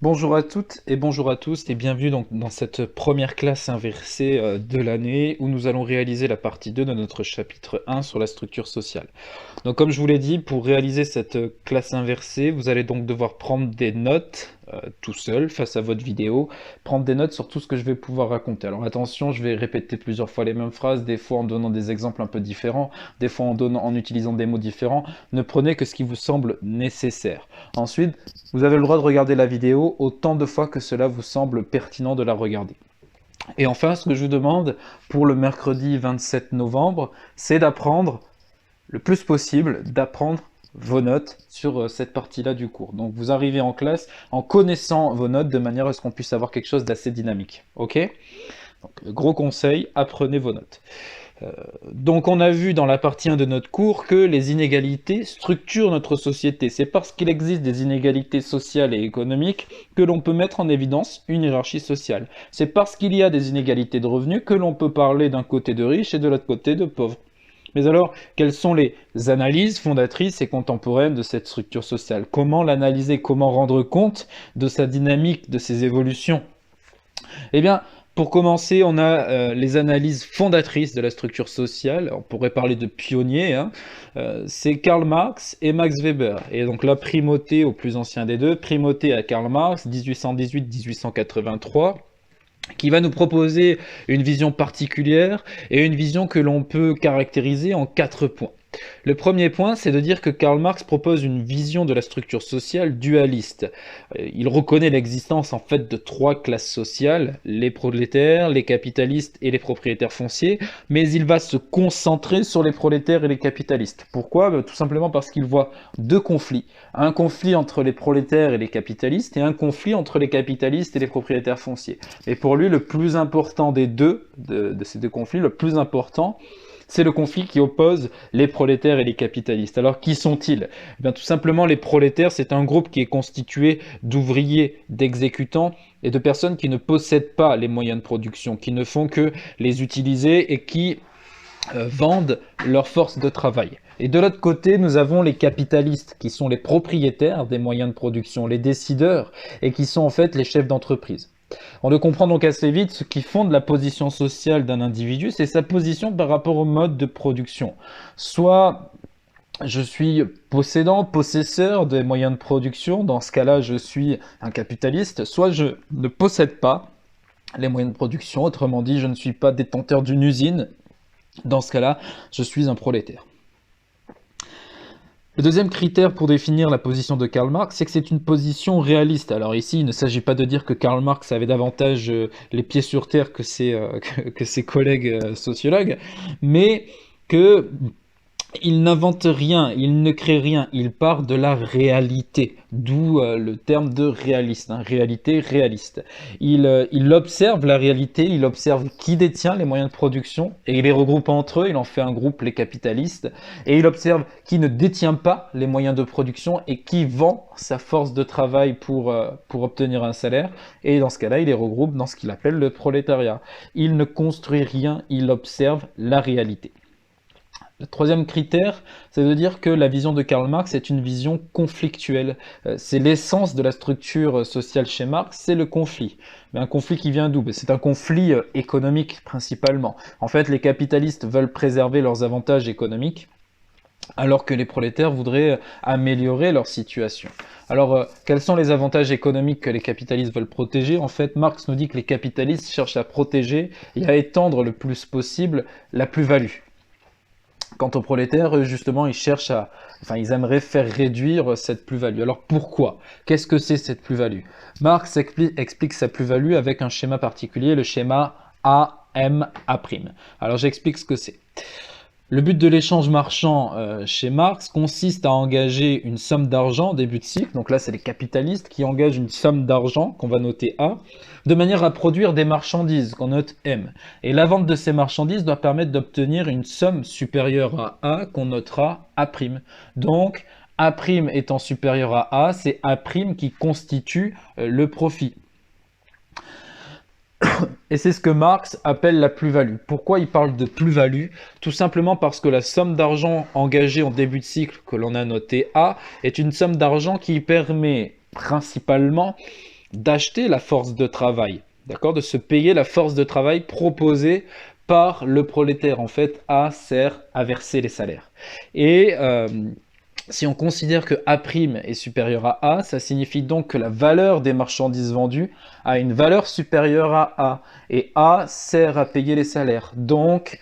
Bonjour à toutes et bonjour à tous et bienvenue donc dans cette première classe inversée de l'année où nous allons réaliser la partie 2 de notre chapitre 1 sur la structure sociale. Donc comme je vous l'ai dit, pour réaliser cette classe inversée, vous allez donc devoir prendre des notes tout seul face à votre vidéo, prendre des notes sur tout ce que je vais pouvoir raconter. Alors attention, je vais répéter plusieurs fois les mêmes phrases, des fois en donnant des exemples un peu différents, des fois en utilisant des mots différents. Ne prenez que ce qui vous semble nécessaire. Ensuite, vous avez le droit de regarder la vidéo autant de fois que cela vous semble pertinent de la regarder. Et enfin, ce que je vous demande pour le mercredi 27 novembre, c'est d'apprendre le plus possible, d'apprendre vos notes sur cette partie-là du cours. Donc vous arrivez en classe en connaissant vos notes de manière à ce qu'on puisse avoir quelque chose d'assez dynamique. Ok? Donc, gros conseil, apprenez vos notes. Donc on a vu dans la partie 1 de notre cours que les inégalités structurent notre société. C'est parce qu'il existe des inégalités sociales et économiques que l'on peut mettre en évidence une hiérarchie sociale. C'est parce qu'il y a des inégalités de revenus que l'on peut parler d'un côté de riches et de l'autre côté de pauvres. Mais alors, quelles sont les analyses fondatrices et contemporaines de cette structure sociale? Comment l'analyser? Comment rendre compte de sa dynamique, de ses évolutions? Eh bien, pour commencer, on a les analyses fondatrices de la structure sociale. On pourrait parler de pionniers. C'est Karl Marx et Max Weber. Et donc la primauté au plus ancien des deux, primauté à Karl Marx, 1818-1883, qui va nous proposer une vision particulière et une vision que l'on peut caractériser en 4 points. Le premier point, c'est de dire que Karl Marx propose une vision de la structure sociale dualiste. Il reconnaît l'existence en fait de 3 classes sociales, les prolétaires, les capitalistes et les propriétaires fonciers, mais il va se concentrer sur les prolétaires et les capitalistes. Pourquoi? Tout simplement parce qu'il voit 2 conflits. Un conflit entre les prolétaires et les capitalistes et un conflit entre les capitalistes et les propriétaires fonciers. Et pour lui, le plus important des deux, de ces 2 conflits, le plus important, c'est le conflit qui oppose les prolétaires et les capitalistes. Alors qui sont-ils? Eh bien, tout simplement, les prolétaires, c'est un groupe qui est constitué d'ouvriers, d'exécutants et de personnes qui ne possèdent pas les moyens de production, qui ne font que les utiliser et qui vendent leur force de travail. Et de l'autre côté, nous avons les capitalistes, qui sont les propriétaires des moyens de production, les décideurs, et qui sont en fait les chefs d'entreprise. On le comprend donc assez vite, ce qui fonde la position sociale d'un individu, c'est sa position par rapport au mode de production. Soit je suis possédant, possesseur des moyens de production, dans ce cas-là je suis un capitaliste, soit je ne possède pas les moyens de production, autrement dit je ne suis pas détenteur d'une usine, dans ce cas-là je suis un prolétaire. Le deuxième critère pour définir la position de Karl Marx, c'est que c'est une position réaliste. Alors ici, il ne s'agit pas de dire que Karl Marx avait davantage les pieds sur terre que ses collègues sociologues, mais que il n'invente rien, il ne crée rien, il part de la réalité, d'où le terme de réaliste, réalité réaliste. Il observe la réalité, il observe qui détient les moyens de production, et il les regroupe entre eux, il en fait un groupe, les capitalistes, et il observe qui ne détient pas les moyens de production et qui vend sa force de travail pour obtenir un salaire, et dans ce cas-là, il les regroupe dans ce qu'il appelle le prolétariat. Il ne construit rien, il observe la réalité. Le troisième critère, c'est de dire que la vision de Karl Marx est une vision conflictuelle. C'est l'essence de la structure sociale chez Marx, c'est le conflit. Mais un conflit qui vient d'où? C'est un conflit économique principalement. En fait, les capitalistes veulent préserver leurs avantages économiques, alors que les prolétaires voudraient améliorer leur situation. Alors, quels sont les avantages économiques que les capitalistes veulent protéger? En fait, Marx nous dit que les capitalistes cherchent à protéger et à étendre le plus possible la plus-value. Quant aux prolétaires, justement, ils aimeraient faire réduire cette plus-value. Alors pourquoi? Qu'est-ce que c'est cette plus-value? Marx explique sa plus-value avec un schéma particulier, le schéma A-M-A'. Alors j'explique ce que c'est. Le but de l'échange marchand chez Marx consiste à engager une somme d'argent au début de cycle, donc là c'est les capitalistes qui engagent une somme d'argent qu'on va noter A, de manière à produire des marchandises qu'on note M. Et la vente de ces marchandises doit permettre d'obtenir une somme supérieure à A qu'on notera A'. Donc A' étant supérieur à A, c'est A' qui constitue le profit. Et c'est ce que Marx appelle la plus-value. Pourquoi il parle de plus-value? Tout simplement parce que la somme d'argent engagée en début de cycle, que l'on a noté A, est une somme d'argent qui permet principalement d'acheter la force de travail, d'accord, de se payer la force de travail proposée par le prolétaire. En fait, A sert à verser les salaires. Et si on considère que A' est supérieur à A, ça signifie donc que la valeur des marchandises vendues a une valeur supérieure à A. Et A sert à payer les salaires. Donc,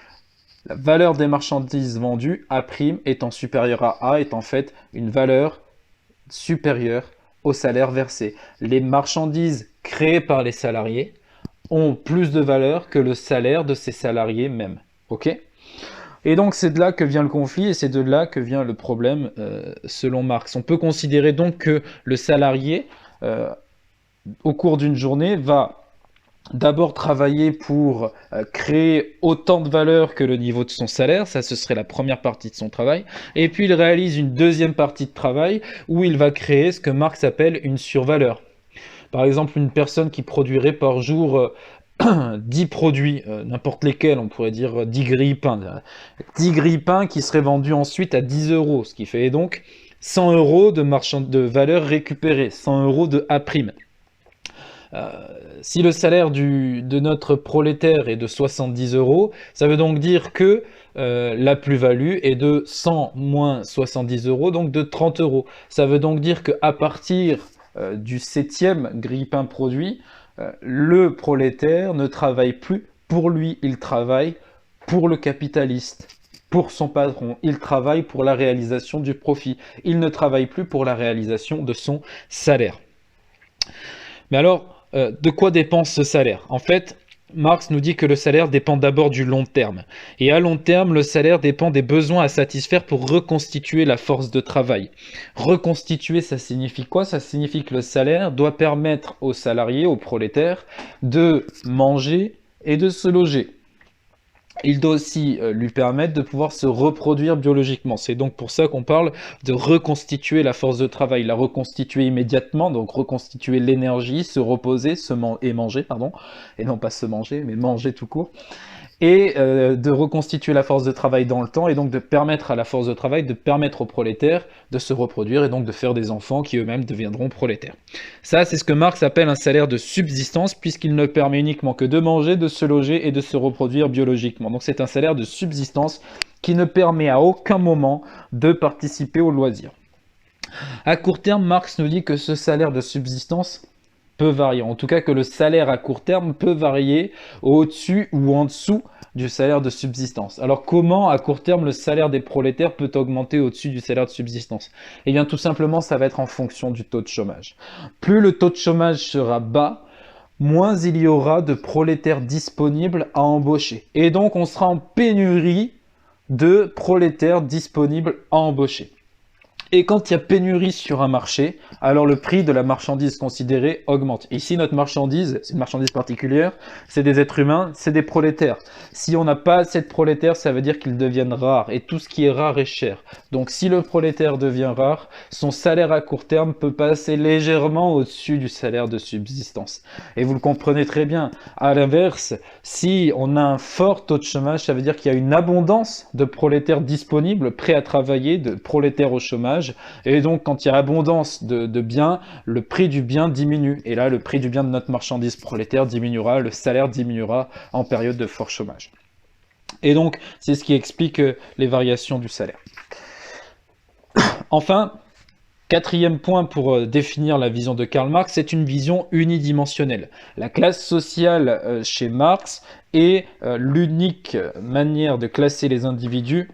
la valeur des marchandises vendues, A' étant supérieure à A, est en fait une valeur supérieure au salaire versé. Les marchandises créées par les salariés ont plus de valeur que le salaire de ces salariés même. Ok ? Et donc c'est de là que vient le conflit et c'est de là que vient le problème selon Marx. On peut considérer donc que le salarié, au cours d'une journée, va d'abord travailler pour créer autant de valeur que le niveau de son salaire, ça ce serait la première partie de son travail, et puis il réalise une deuxième partie de travail où il va créer ce que Marx appelle une survaleur. Par exemple, une personne qui produirait par jour 10 produits, n'importe lesquels, on pourrait dire 10 grille-pains. 10 grille-pains qui seraient vendus ensuite à 10 euros, ce qui fait donc 100 euros de valeur récupérée, 100 euros de A'. Si le salaire de notre prolétaire est de 70 euros, ça veut donc dire que la plus-value est de 100 moins 70 euros, donc de 30 euros. Ça veut donc dire qu'à partir du 7e grille-pain produit, le prolétaire ne travaille plus pour lui, il travaille pour le capitaliste, pour son patron. Il travaille pour la réalisation du profit. Il ne travaille plus pour la réalisation de son salaire. Mais alors, de quoi dépend ce salaire? En fait, Marx nous dit que le salaire dépend d'abord du long terme. Et à long terme, le salaire dépend des besoins à satisfaire pour reconstituer la force de travail. Reconstituer, ça signifie quoi? Ça signifie que le salaire doit permettre aux salariés, aux prolétaires, de manger et de se loger. Il doit aussi lui permettre de pouvoir se reproduire biologiquement. C'est donc pour ça qu'on parle de reconstituer la force de travail, la reconstituer immédiatement, donc reconstituer l'énergie, se reposer et manger, pardon, et non pas se manger, mais manger tout court, et de reconstituer la force de travail dans le temps, et donc de permettre à la force de travail, de permettre aux prolétaires de se reproduire, et donc de faire des enfants qui eux-mêmes deviendront prolétaires. Ça, c'est ce que Marx appelle un salaire de subsistance, puisqu'il ne permet uniquement que de manger, de se loger et de se reproduire biologiquement. Donc c'est un salaire de subsistance qui ne permet à aucun moment de participer au loisir. À court terme, Marx nous dit que ce salaire de subsistance peut varier. En tout cas, que le salaire à court terme peut varier au-dessus ou en dessous du salaire de subsistance. Alors comment, à court terme, le salaire des prolétaires peut augmenter au-dessus du salaire de subsistance? Eh bien, tout simplement, ça va être en fonction du taux de chômage. Plus le taux de chômage sera bas, moins il y aura de prolétaires disponibles à embaucher. Et donc, on sera en pénurie de prolétaires disponibles à embaucher. Et quand il y a pénurie sur un marché, alors le prix de la marchandise considérée augmente. Ici, notre marchandise, c'est une marchandise particulière, c'est des êtres humains, c'est des prolétaires. Si on n'a pas assez de prolétaires, ça veut dire qu'ils deviennent rares. Et tout ce qui est rare est cher. Donc si le prolétaire devient rare, son salaire à court terme peut passer légèrement au-dessus du salaire de subsistance. Et vous le comprenez très bien. À l'inverse, si on a un fort taux de chômage, ça veut dire qu'il y a une abondance de prolétaires disponibles, prêts à travailler, de prolétaires au chômage. Et donc, quand il y a abondance de biens, le prix du bien diminue. Et là, le prix du bien de notre marchandise prolétaire diminuera, le salaire diminuera en période de fort chômage. Et donc, c'est ce qui explique les variations du salaire. Enfin, quatrième point pour définir la vision de Karl Marx, c'est une vision unidimensionnelle. La classe sociale chez Marx est l'unique manière de classer les individus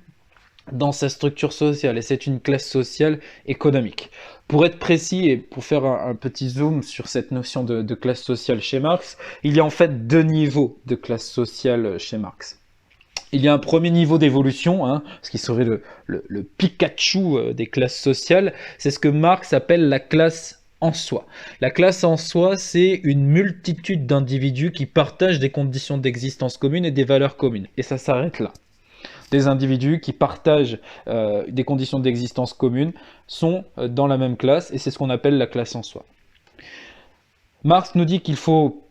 dans sa structure sociale, et c'est une classe sociale économique. Pour être précis et pour faire un petit zoom sur cette notion de classe sociale chez Marx, il y a en fait deux niveaux de classe sociale chez Marx. Il y a un premier niveau d'évolution, ce qui serait le Pikachu des classes sociales, c'est ce que Marx appelle la classe en soi. La classe en soi, c'est une multitude d'individus qui partagent des conditions d'existence communes et des valeurs communes, et ça s'arrête là. Des individus qui partagent des conditions d'existence communes sont dans la même classe, et c'est ce qu'on appelle la classe en soi. Marx nous dit qu'il faut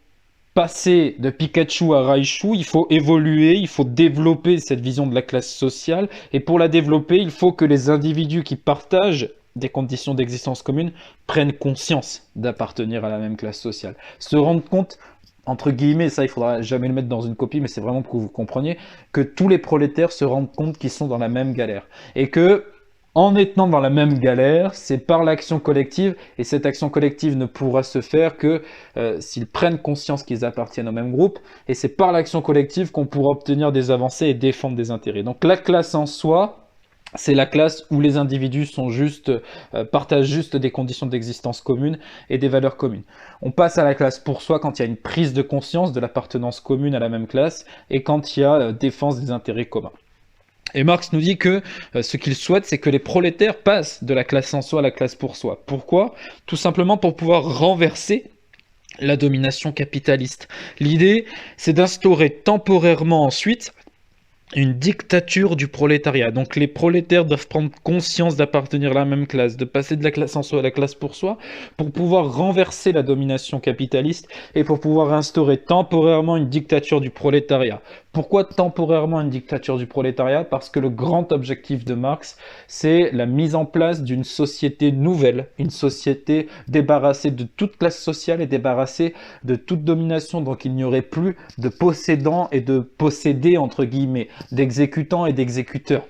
passer de Pikachu à Raichu, il faut évoluer, il faut développer cette vision de la classe sociale, et pour la développer, il faut que les individus qui partagent des conditions d'existence commune, prennent conscience d'appartenir à la même classe sociale. Se rendre compte, entre guillemets, ça il faudra jamais le mettre dans une copie, mais c'est vraiment pour que vous compreniez, que tous les prolétaires se rendent compte qu'ils sont dans la même galère. Et que, en étant dans la même galère, c'est par l'action collective, et cette action collective ne pourra se faire que s'ils prennent conscience qu'ils appartiennent au même groupe, et c'est par l'action collective qu'on pourra obtenir des avancées et défendre des intérêts. Donc la classe en soi, c'est la classe où les individus sont juste, partagent juste des conditions d'existence communes et des valeurs communes. On passe à la classe pour soi quand il y a une prise de conscience de l'appartenance commune à la même classe et quand il y a défense des intérêts communs. Et Marx nous dit que ce qu'il souhaite, c'est que les prolétaires passent de la classe en soi à la classe pour soi. Pourquoi? Tout simplement pour pouvoir renverser la domination capitaliste. L'idée, c'est d'instaurer temporairement ensuite une dictature du prolétariat. Donc les prolétaires doivent prendre conscience d'appartenir à la même classe, de passer de la classe en soi à la classe pour soi, pour pouvoir renverser la domination capitaliste et pour pouvoir instaurer temporairement une dictature du prolétariat. Pourquoi temporairement une dictature du prolétariat? Parce que le grand objectif de Marx, c'est la mise en place d'une société nouvelle, une société débarrassée de toute classe sociale et débarrassée de toute domination. Donc il n'y aurait plus de possédants et de possédés, entre guillemets, d'exécutants et d'exécuteurs.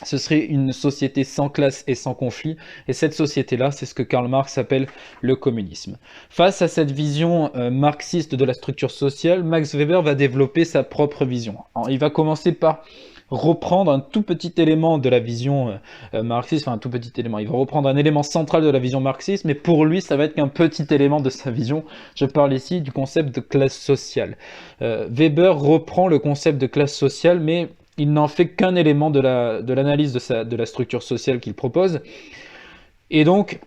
Ce serait une société sans classe et sans conflit, et cette société-là, c'est ce que Karl Marx appelle le communisme. Face à cette vision marxiste de la structure sociale, Max Weber va développer sa propre vision. Alors, il va commencer par reprendre un tout petit élément de la vision marxiste, enfin un tout petit élément, il va reprendre un élément central de la vision marxiste, mais pour lui, ça va être qu'un petit élément de sa vision. Je parle ici du concept de classe sociale. Weber reprend le concept de classe sociale, mais il n'en fait qu'un élément de l'analyse de la structure sociale qu'il propose. Et donc,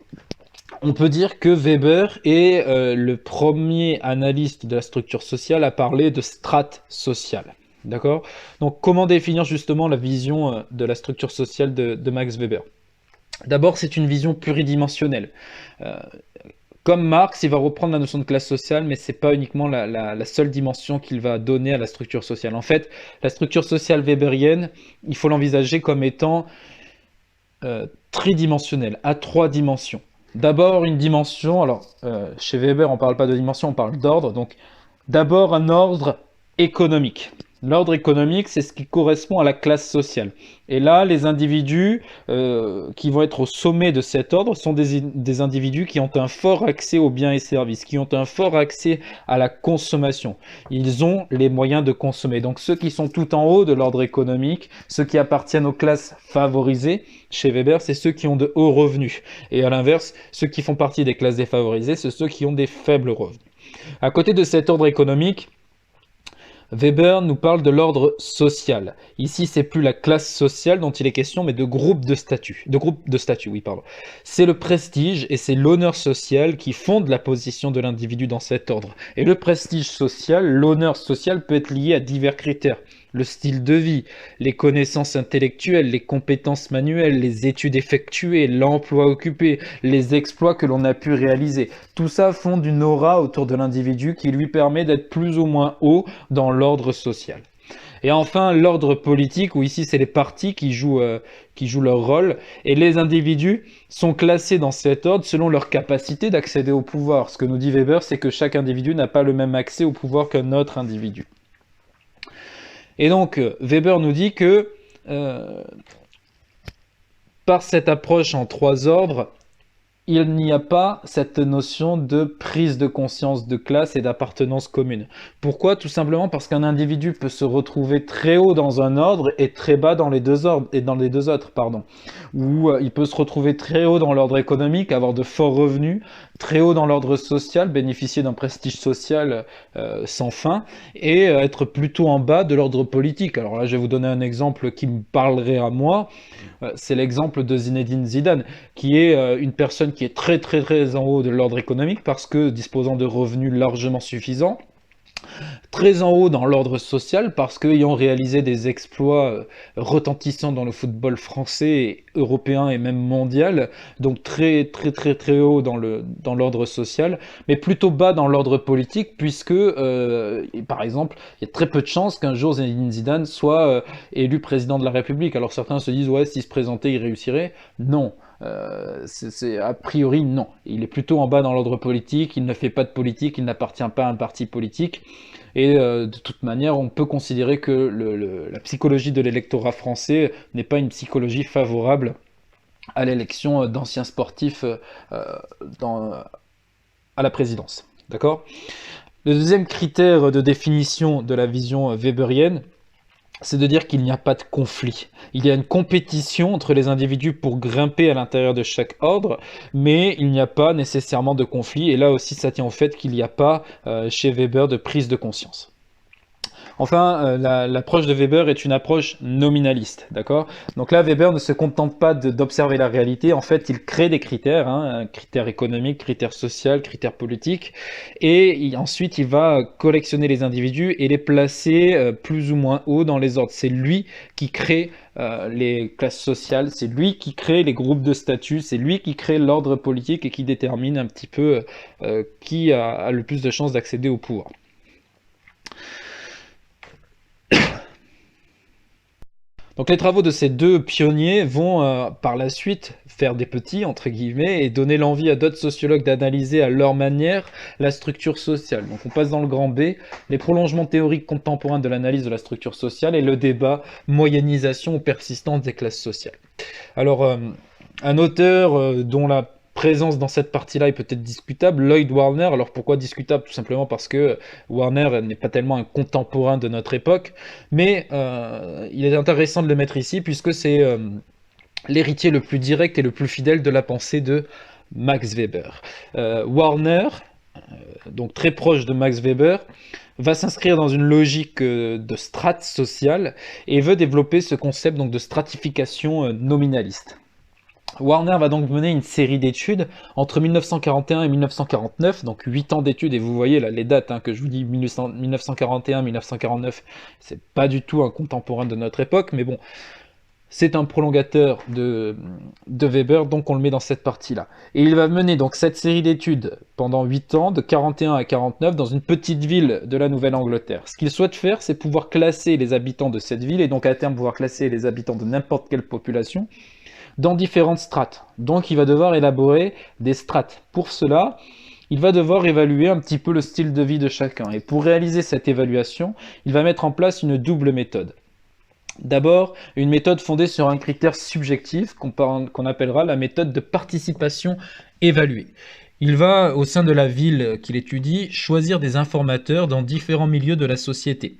on peut dire que Weber est le premier analyste de la structure sociale à parler de strate sociale. D'accord? Donc, comment définir justement la vision de la structure sociale de Max Weber? D'abord, c'est une vision pluridimensionnelle. Comme Marx, il va reprendre la notion de classe sociale, mais ce n'est pas uniquement la seule dimension qu'il va donner à la structure sociale. En fait, la structure sociale weberienne, il faut l'envisager comme étant tridimensionnelle, à 3 dimensions. D'abord, une dimension, alors chez Weber, on ne parle pas de dimension, on parle d'ordre. Donc, d'abord, un ordre économique. L'ordre économique, c'est ce qui correspond à la classe sociale. Et là, les individus qui vont être au sommet de cet ordre sont des individus qui ont un fort accès aux biens et services, qui ont un fort accès à la consommation. Ils ont les moyens de consommer. Donc ceux qui sont tout en haut de l'ordre économique, ceux qui appartiennent aux classes favorisées, chez Weber, c'est ceux qui ont de hauts revenus. Et à l'inverse, ceux qui font partie des classes défavorisées, c'est ceux qui ont des faibles revenus. À côté de cet ordre économique, Weber nous parle de l'ordre social. Ici, c'est plus la classe sociale dont il est question, mais de groupe de statut. C'est le prestige et c'est l'honneur social qui fondent la position de l'individu dans cet ordre. Et le prestige social, l'honneur social peut être lié à divers critères. Le style de vie, les connaissances intellectuelles, les compétences manuelles, les études effectuées, l'emploi occupé, les exploits que l'on a pu réaliser. Tout ça fonde une aura autour de l'individu qui lui permet d'être plus ou moins haut dans l'ordre social. Et enfin, l'ordre politique, où ici c'est les partis qui jouent leur rôle, et les individus sont classés dans cet ordre selon leur capacité d'accéder au pouvoir. Ce que nous dit Weber, c'est que chaque individu n'a pas le même accès au pouvoir qu'un autre individu. Et donc, Weber nous dit que par cette approche en 3 ordres, il n'y a pas cette notion de prise de conscience de classe et d'appartenance commune. Pourquoi? Tout simplement parce qu'un individu peut se retrouver très haut dans un ordre et très bas dans les deux ordres et dans les deux autres, pardon. Ou il peut se retrouver très haut dans l'ordre économique, avoir de forts revenus, très haut dans l'ordre social, bénéficier d'un prestige social sans fin, et être plutôt en bas de l'ordre politique. Alors là, je vais vous donner un exemple qui me parlerait à moi. C'est l'exemple de Zinedine Zidane, qui est une personne qui est très très très en haut de l'ordre économique parce que disposant de revenus largement suffisants, très en haut dans l'ordre social parce qu'ayant réalisé des exploits retentissants dans le football français, européen et même mondial, donc très très très très haut dans l'ordre social, mais plutôt bas dans l'ordre politique puisque, par exemple, il y a très peu de chances qu'un jour Zinedine Zidane soit élu président de la République. Alors certains se disent, ouais, s'il se présentait, il réussirait. Non. A priori, non. Il est plutôt en bas dans l'ordre politique, il ne fait pas de politique, il n'appartient pas à un parti politique. Et de toute manière, on peut considérer que la psychologie de l'électorat français n'est pas une psychologie favorable à l'élection d'anciens sportifs à la présidence. D'accord ? Le deuxième critère de définition de la vision weberienne, c'est de dire qu'il n'y a pas de conflit. Il y a une compétition entre les individus pour grimper à l'intérieur de chaque ordre, mais il n'y a pas nécessairement de conflit. Et là aussi, ça tient au fait qu'il n'y a pas, chez Weber, de prise de conscience. Enfin, l'approche de Weber est une approche nominaliste, d'accord? Donc là, Weber ne se contente pas d'observer la réalité, en fait, il crée des critères, hein, critères économiques, critères sociaux, critères politiques, et ensuite il va collectionner les individus et les placer plus ou moins haut dans les ordres. C'est lui qui crée les classes sociales, c'est lui qui crée les groupes de statut, c'est lui qui crée l'ordre politique et qui détermine un petit peu qui a le plus de chances d'accéder au pouvoir. Donc les travaux de ces deux pionniers vont par la suite faire des petits, entre guillemets, et donner l'envie à d'autres sociologues d'analyser à leur manière la structure sociale. Donc on passe dans le grand B, les prolongements théoriques contemporains de l'analyse de la structure sociale et le débat moyennisation ou persistance des classes sociales. Alors un auteur dont la présence dans cette partie-là est peut-être discutable, Lloyd Warner. Alors pourquoi discutable? Tout simplement parce que Warner n'est pas tellement un contemporain de notre époque, mais il est intéressant de le mettre ici puisque c'est l'héritier le plus direct et le plus fidèle de la pensée de Max Weber. Warner, donc très proche de Max Weber, va s'inscrire dans une logique de strate sociale et veut développer ce concept donc de stratification nominaliste. Warner va donc mener une série d'études entre 1941 et 1949, donc 8 ans d'études, et vous voyez là les dates que je vous dis, 1941-1949, c'est pas du tout un contemporain de notre époque, mais bon, c'est un prolongateur de Weber, donc on le met dans cette partie-là. Et il va mener donc cette série d'études pendant 8 ans, de 41 à 49, dans une petite ville de la Nouvelle-Angleterre. Ce qu'il souhaite faire, c'est pouvoir classer les habitants de cette ville, et donc à terme pouvoir classer les habitants de n'importe quelle population, dans différentes strates. Donc il va devoir élaborer des strates. Pour cela, il va devoir évaluer un petit peu le style de vie de chacun. Et pour réaliser cette évaluation, il va mettre en place une double méthode. D'abord, une méthode fondée sur un critère subjectif qu'on appellera la méthode de participation évaluée. Il va, au sein de la ville qu'il étudie, choisir des informateurs dans différents milieux de la société.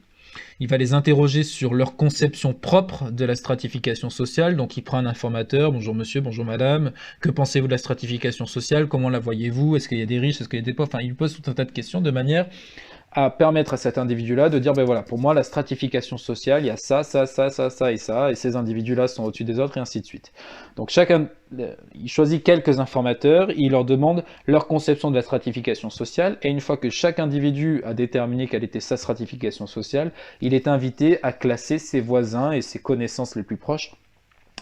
Il va les interroger sur leur conception propre de la stratification sociale. Donc il prend un informateur, bonjour monsieur, bonjour madame, que pensez-vous de la stratification sociale, comment la voyez-vous, est-ce qu'il y a des riches, est-ce qu'il y a des pauvres, enfin il pose tout un tas de questions de manière à permettre à cet individu-là de dire, ben voilà, pour moi la stratification sociale, il y a ça, ça, ça, ça, ça et ça, et ces individus-là sont au-dessus des autres, et ainsi de suite. Donc chacun, il choisit quelques informateurs, il leur demande leur conception de la stratification sociale, et une fois que chaque individu a déterminé quelle était sa stratification sociale, il est invité à classer ses voisins et ses connaissances les plus proches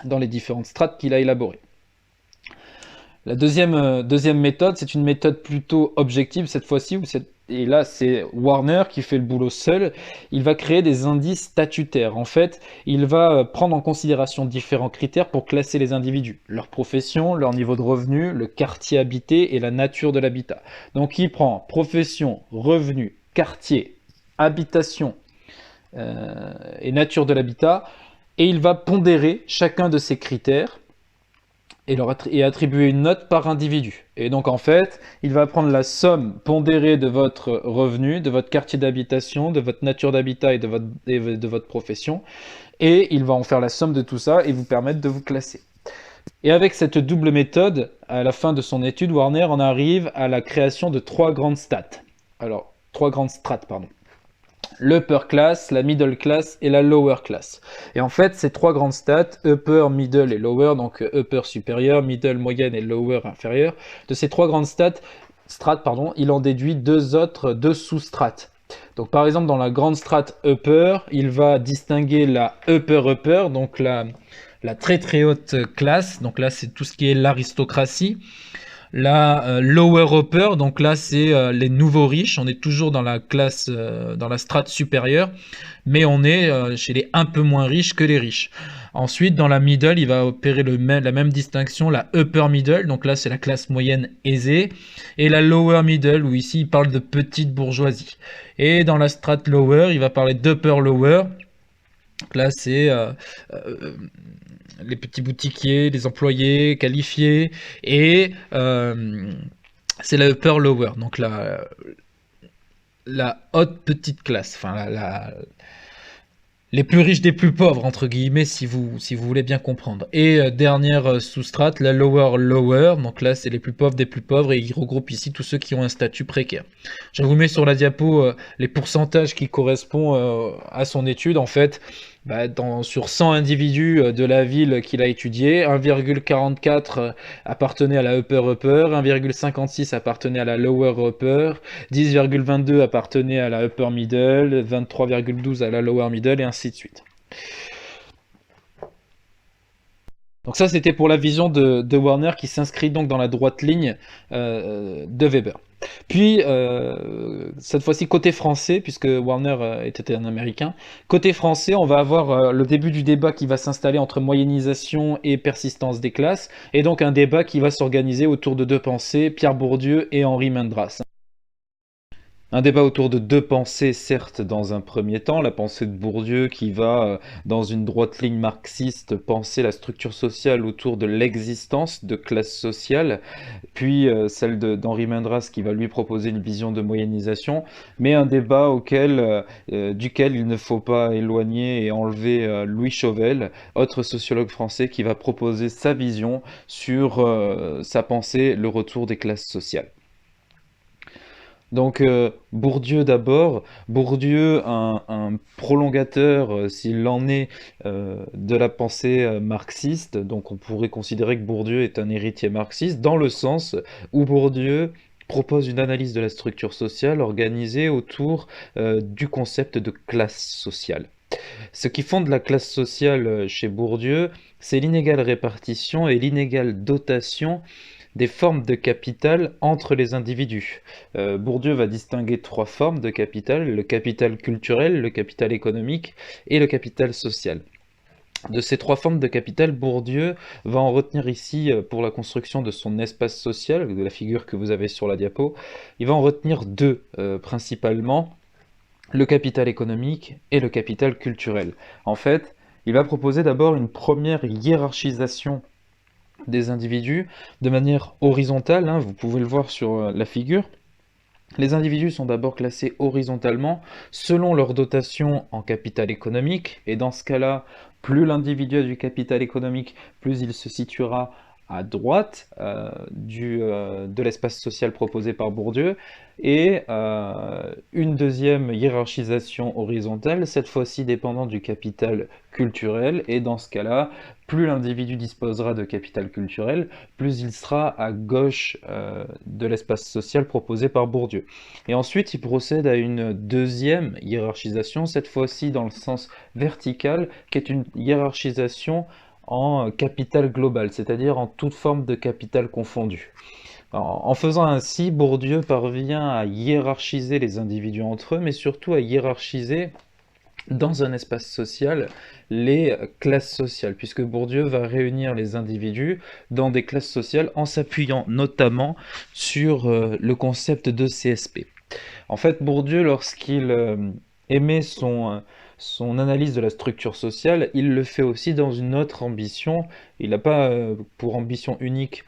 dans les différentes strates qu'il a élaborées. La deuxième méthode, c'est une méthode plutôt objective cette fois-ci, et là c'est Warner qui fait le boulot seul. Il va créer des indices statutaires. En fait, il va prendre en considération différents critères pour classer les individus. Leur profession, leur niveau de revenu, le quartier habité et la nature de l'habitat. Donc il prend profession, revenu, quartier, habitation et nature de l'habitat, et il va pondérer chacun de ces critères et attribuer une note par individu. Et donc en fait, il va prendre la somme pondérée de votre revenu, de votre quartier d'habitation, de votre nature d'habitat et de votre profession, et il va en faire la somme de tout ça et vous permettre de vous classer. Et avec cette double méthode, à la fin de son étude, Warner en arrive à la création de trois grandes strates. L'upper class, la middle class et la lower class. Et en fait, ces trois grandes strates, upper, middle et lower, donc upper supérieur, middle moyenne et lower inférieur, de ces trois grandes strates, il en déduit deux sous-strates. Donc par exemple, dans la grande strate upper, il va distinguer la upper, donc la très très haute classe, donc là c'est tout ce qui est l'aristocratie. La lower upper, donc là c'est les nouveaux riches, on est toujours dans la classe, dans la strate supérieure, mais on est chez les un peu moins riches que les riches. Ensuite, dans la middle, il va opérer la même distinction, la upper middle, donc là c'est la classe moyenne aisée, et la lower middle, où ici il parle de petite bourgeoisie. Et dans la strate lower, il va parler d'upper lower, donc là c'est euh, les petits boutiquiers, les employés qualifiés, et c'est la upper lower, donc la haute petite classe, enfin les plus riches des plus pauvres, entre guillemets, si vous voulez bien comprendre. Et dernière sous-strate, la lower lower, donc là c'est les plus pauvres des plus pauvres, et il regroupe ici tous ceux qui ont un statut précaire. Je vous mets sur la diapo les pourcentages qui correspondent à son étude. En fait, bah, sur 100 individus de la ville qu'il a étudié, 1,44 appartenait à la upper upper, 1,56 appartenait à la lower upper, 10,22 appartenait à la upper middle, 23,12 à la lower middle, et ainsi de suite. Donc ça, c'était pour la vision de Warner qui s'inscrit donc dans la droite ligne de Weber. Puis, cette fois-ci, côté français, puisque Warner était un Américain, côté français, on va avoir le début du débat qui va s'installer entre moyennisation et persistance des classes, et donc un débat qui va s'organiser autour de deux pensées, Pierre Bourdieu et Henri Mendras. Un débat autour de deux pensées, certes, dans un premier temps, la pensée de Bourdieu qui va, dans une droite ligne marxiste, penser la structure sociale autour de l'existence de classes sociales, puis celle d'Henri Mendras qui va lui proposer une vision de moyennisation, mais un débat duquel il ne faut pas éloigner et enlever Louis Chauvel, autre sociologue français qui va proposer sa vision sur sa pensée, le retour des classes sociales. Donc Bourdieu d'abord, Bourdieu un prolongateur, s'il en est, de la pensée marxiste, donc on pourrait considérer que Bourdieu est un héritier marxiste, dans le sens où Bourdieu propose une analyse de la structure sociale organisée autour du concept de classe sociale. Ce qui fonde la classe sociale chez Bourdieu, c'est l'inégale répartition et l'inégale dotation des formes de capital entre les individus. Bourdieu va distinguer trois formes de capital, le capital culturel, le capital économique et le capital social. De ces trois formes de capital, Bourdieu va en retenir ici, pour la construction de son espace social, de la figure que vous avez sur la diapo, il va en retenir deux principalement, le capital économique et le capital culturel. En fait, il va proposer d'abord une première hiérarchisation des individus de manière horizontale, hein, vous pouvez le voir sur la figure. Les individus sont d'abord classés horizontalement selon leur dotation en capital économique, et dans ce cas-là, plus l'individu a du capital économique, plus il se situera à droite de l'espace social proposé par Bourdieu, et une deuxième hiérarchisation horizontale, cette fois-ci dépendant du capital culturel, et dans ce cas-là, plus l'individu disposera de capital culturel, plus il sera à gauche de l'espace social proposé par Bourdieu. Et ensuite, il procède à une deuxième hiérarchisation, cette fois-ci dans le sens vertical, qui est une hiérarchisation en capital global, c'est-à-dire en toute forme de capital confondu. En faisant ainsi, Bourdieu parvient à hiérarchiser les individus entre eux, mais surtout à hiérarchiser dans un espace social les classes sociales, puisque Bourdieu va réunir les individus dans des classes sociales en s'appuyant notamment sur le concept de CSP. En fait, Bourdieu, lorsqu'il émet son analyse de la structure sociale, il le fait aussi dans une autre ambition. Il n'a pas pour ambition unique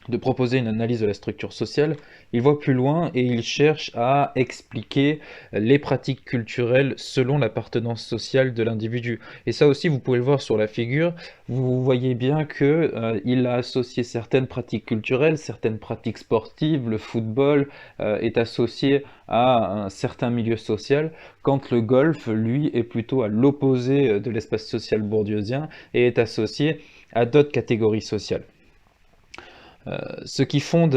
de proposer une analyse de la structure sociale, il voit plus loin et il cherche à expliquer les pratiques culturelles selon l'appartenance sociale de l'individu. Et ça aussi, vous pouvez le voir sur la figure, vous voyez bien que il a associé certaines pratiques culturelles, certaines pratiques sportives, le football est associé à un certain milieu social, quand le golf, lui, est plutôt à l'opposé de l'espace social bourdieusien et est associé à d'autres catégories sociales. Ce qui fonde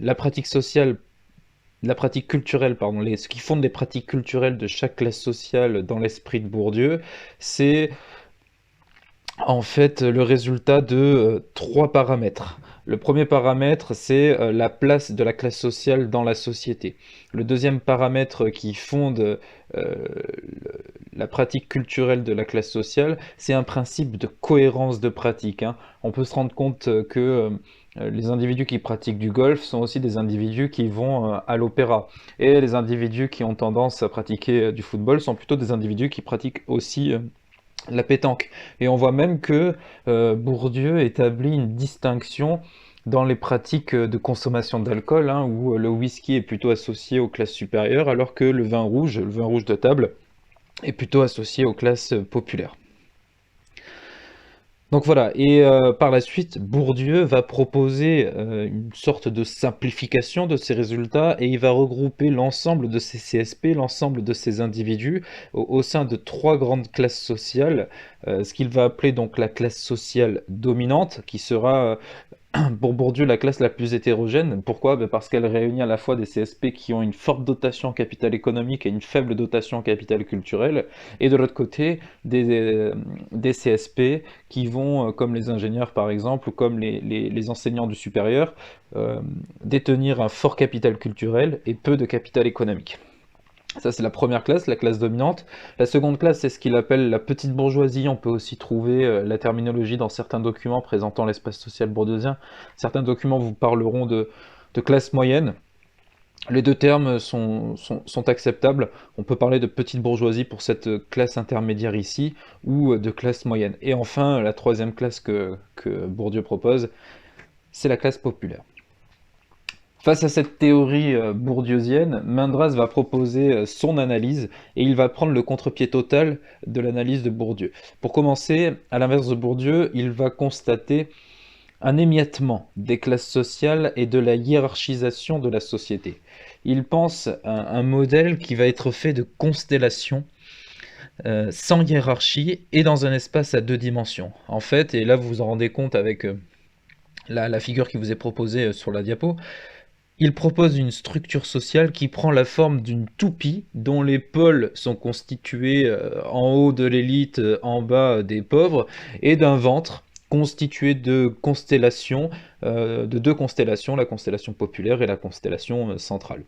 la pratique sociale, la pratique culturelle, pardon, ce qui fonde les pratiques culturelles de chaque classe sociale dans l'esprit de Bourdieu, c'est en fait le résultat de trois paramètres. Le premier paramètre, c'est la place de la classe sociale dans la société. Le deuxième paramètre qui fonde la pratique culturelle de la classe sociale, c'est un principe de cohérence de pratique, hein. On peut se rendre compte que les individus qui pratiquent du golf sont aussi des individus qui vont à l'opéra. Et les individus qui ont tendance à pratiquer du football sont plutôt des individus qui pratiquent aussi la pétanque. Et on voit même que Bourdieu établit une distinction dans les pratiques de consommation d'alcool, hein, où le whisky est plutôt associé aux classes supérieures, alors que le vin rouge de table, est plutôt associé aux classes populaires. Donc voilà, et par la suite, Bourdieu va proposer une sorte de simplification de ces résultats et il va regrouper l'ensemble de ces CSP, l'ensemble de ces individus au sein de trois grandes classes sociales, ce qu'il va appeler donc la classe sociale dominante, qui sera pour Bourdieu la classe la plus hétérogène. Pourquoi? Ben parce qu'elle réunit à la fois des CSP qui ont une forte dotation en capital économique et une faible dotation en capital culturel, et de l'autre côté des CSP qui vont, comme les ingénieurs par exemple, ou comme les enseignants du supérieur, détenir un fort capital culturel et peu de capital économique. Ça, c'est la première classe, la classe dominante. La seconde classe, c'est ce qu'il appelle la petite bourgeoisie. On peut aussi trouver la terminologie dans certains documents présentant l'espace social bourdieusien. Certains documents vous parleront de classe moyenne. Les deux termes sont acceptables. On peut parler de petite bourgeoisie pour cette classe intermédiaire ici, ou de classe moyenne. Et enfin, la troisième classe que Bourdieu propose, c'est la classe populaire. Face à cette théorie bourdieusienne, Mendras va proposer son analyse et il va prendre le contre-pied total de l'analyse de Bourdieu. Pour commencer, à l'inverse de Bourdieu, il va constater un émiettement des classes sociales et de la hiérarchisation de la société. Il pense à un modèle qui va être fait de constellations sans hiérarchie et dans un espace à deux dimensions. En fait, et là vous vous en rendez compte avec la figure qui vous est proposée sur la diapo, il propose une structure sociale qui prend la forme d'une toupie dont les pôles sont constitués en haut de l'élite, en bas des pauvres, et d'un ventre constitué de constellations, de deux constellations, la constellation populaire et la constellation centrale.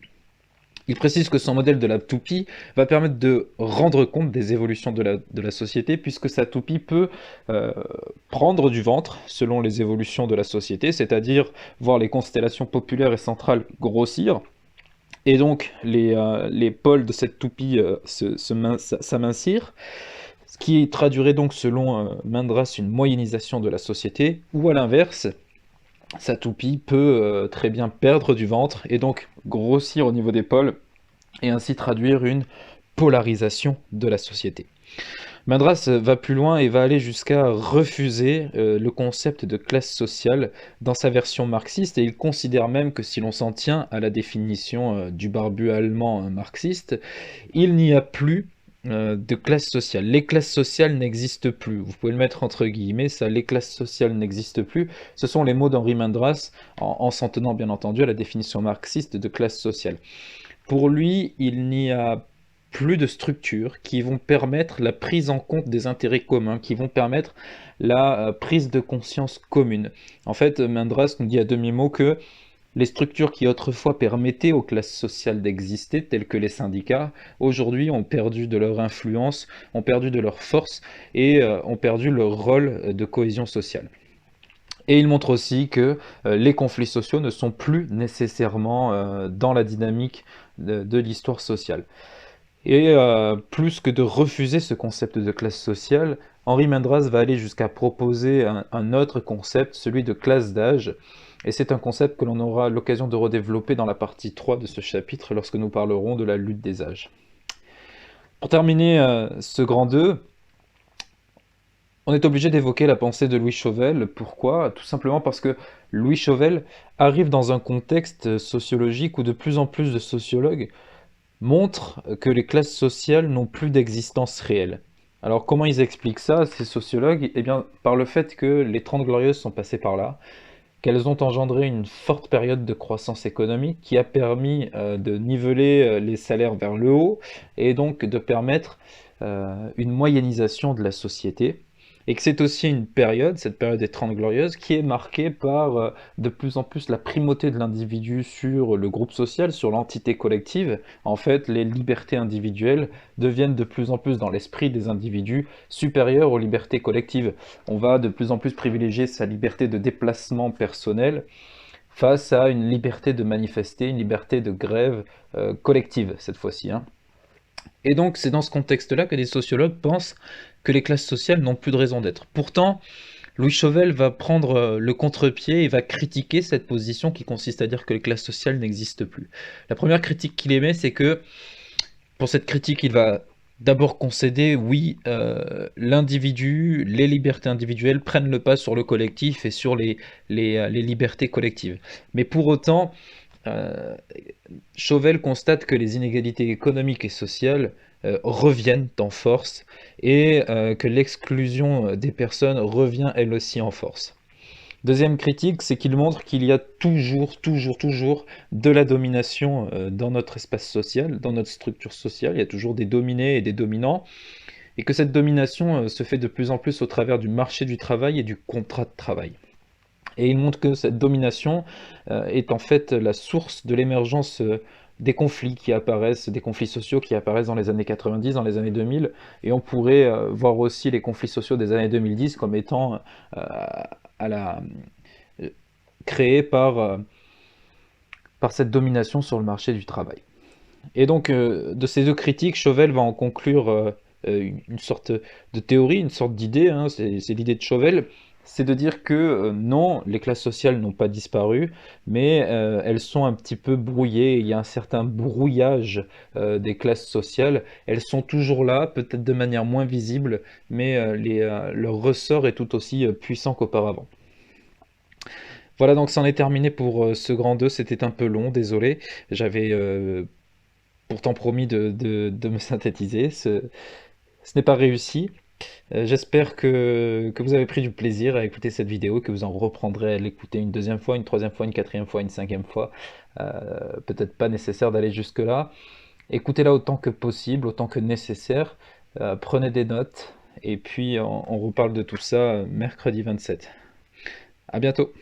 Il précise que son modèle de la toupie va permettre de rendre compte des évolutions de la société, puisque sa toupie peut prendre du ventre selon les évolutions de la société, c'est-à-dire voir les constellations populaires et centrales grossir, et donc les pôles de cette toupie s'amincir, ce qui traduirait donc selon Mendras une moyennisation de la société, ou à l'inverse, sa toupie peut très bien perdre du ventre et donc grossir au niveau des pôles et ainsi traduire une polarisation de la société. Mendras va plus loin et va aller jusqu'à refuser le concept de classe sociale dans sa version marxiste et il considère même que si l'on s'en tient à la définition du barbu allemand marxiste, il n'y a plus de classe sociale. Les classes sociales n'existent plus. Vous pouvez le mettre entre guillemets, ça, les classes sociales n'existent plus. Ce sont les mots d'Henri Mendras, en s'en tenant bien entendu à la définition marxiste de classe sociale. Pour lui, il n'y a plus de structures qui vont permettre la prise en compte des intérêts communs, qui vont permettre la prise de conscience commune. En fait, Mendras nous dit à demi-mot que les structures qui autrefois permettaient aux classes sociales d'exister, telles que les syndicats, aujourd'hui ont perdu de leur influence, ont perdu de leur force et ont perdu leur rôle de cohésion sociale. Et il montre aussi que les conflits sociaux ne sont plus nécessairement dans la dynamique de l'histoire sociale. Et plus que de refuser ce concept de classe sociale, Henri Mendras va aller jusqu'à proposer un autre concept, celui de classe d'âge. Et c'est un concept que l'on aura l'occasion de redévelopper dans la partie 3 de ce chapitre lorsque nous parlerons de la lutte des âges. Pour terminer ce grand 2, on est obligé d'évoquer la pensée de Louis Chauvel. Pourquoi? Tout simplement parce que Louis Chauvel arrive dans un contexte sociologique où de plus en plus de sociologues montrent que les classes sociales n'ont plus d'existence réelle. Alors comment ils expliquent ça, ces sociologues? Eh bien, par le fait que les 30 Glorieuses sont passées par là, qu'elles ont engendré une forte période de croissance économique qui a permis de niveler les salaires vers le haut et donc de permettre une moyennisation de la société. et que c'est aussi une période, cette période des Trente Glorieuses, qui est marquée par de plus en plus la primauté de l'individu sur le groupe social, sur l'entité collective. En fait, les libertés individuelles deviennent de plus en plus dans l'esprit des individus supérieures aux libertés collectives. On va de plus en plus privilégier sa liberté de déplacement personnel face à une liberté de manifester, une liberté de grève collective cette fois-ci, hein. Et donc c'est dans ce contexte-là que des sociologues pensent que les classes sociales n'ont plus de raison d'être. Pourtant, Louis Chauvel va prendre le contre-pied et va critiquer cette position qui consiste à dire que les classes sociales n'existent plus. La première critique qu'il émet, c'est que pour cette critique, il va d'abord concéder, oui, l'individu, les libertés individuelles prennent le pas sur le collectif et sur les libertés collectives. Mais pour autant, euh, Chauvel constate que les inégalités économiques et sociales reviennent en force et que l'exclusion des personnes revient elle aussi en force. Deuxième critique, c'est qu'il montre qu'il y a toujours de la domination dans notre espace social, dans notre structure sociale. Il y a toujours des dominés et des dominants, et que cette domination se fait de plus en plus au travers du marché du travail et du contrat de travail. Et il montre que cette domination est en fait la source de l'émergence des conflits qui apparaissent, des conflits sociaux qui apparaissent dans les années 90, dans les années 2000, et on pourrait voir aussi les conflits sociaux des années 2010 comme étant à la, créés par cette domination sur le marché du travail. Et donc, de ces deux critiques, Chauvel va en conclure une sorte de théorie, une sorte d'idée, hein, c'est l'idée de Chauvel, c'est de dire que non, les classes sociales n'ont pas disparu, mais elles sont un petit peu brouillées, il y a un certain brouillage des classes sociales, elles sont toujours là, peut-être de manière moins visible, mais leur ressort est tout aussi puissant qu'auparavant. Voilà, donc c'en est terminé pour ce grand 2, c'était un peu long, désolé, j'avais pourtant promis de me synthétiser, ce n'est pas réussi. J'espère que vous avez pris du plaisir à écouter cette vidéo, que vous en reprendrez à l'écouter une deuxième fois, une troisième fois, une quatrième fois, une cinquième fois. Peut-être pas nécessaire d'aller jusque-là. Écoutez-la autant que possible, autant que nécessaire. Prenez des notes, et puis on reparle de tout ça mercredi 27. À bientôt!